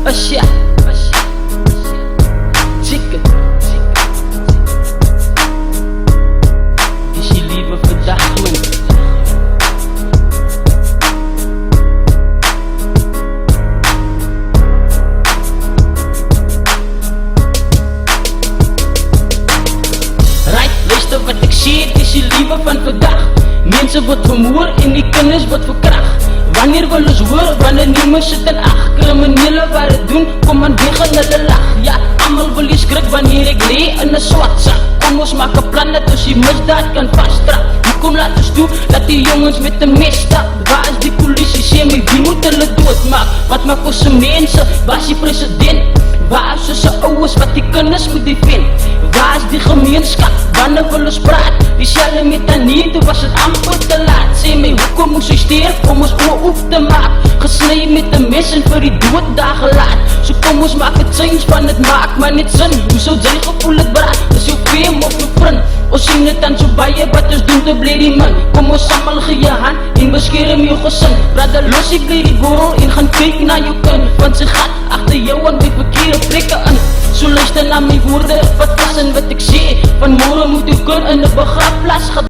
Asya Chicken Die is je liever verdacht man. Right, luister wat ek sê, het is die liewe van vandag. Mense word vermoor en die kinders word verkracht. Wanneer wil ons hoor, wanneer niemand sit in ag. Kriminele wat het doen, kom aan weg en hulle lach. Ja, allemaal wil jy skrik wanneer ek lee in een swart sak. Kom ons maak een plan dat ons die misdaad kan vasttrap. Kom laat ons toe, dat die jongens met een mes stap. Waar is die politie, sê my, wie moet hulle doodmaak? Wat maak ons mense, waar is die president? Waar is ons ouwes wat die kinders moet defend? Waar is die gemeenskap, wanneer wil ons praat? Die selle met Annie, toe was het amper te laat. Sê my, hoekom moes hy sterf om ons oor te maak? Gesnui met een mes en vir die dood daar gelaat. So kom ons maak het change, van het maak maar net sin. Hoe sou jy gevoel het braad, is jou fame of jou vriend? Ons sien het dan so baie wat ons doen te bly die man. Kom ons samal gee jou hand en beskerm jou gesin. Brother, los die bly die gorrel en gaan kyk na jou kind. Want sy gat achter jou aan die verkeerde plekke in. So luister na my woorde, wat was en wat ek sê. Vanmorgen moet jou kind in die begraafplaas gedaan.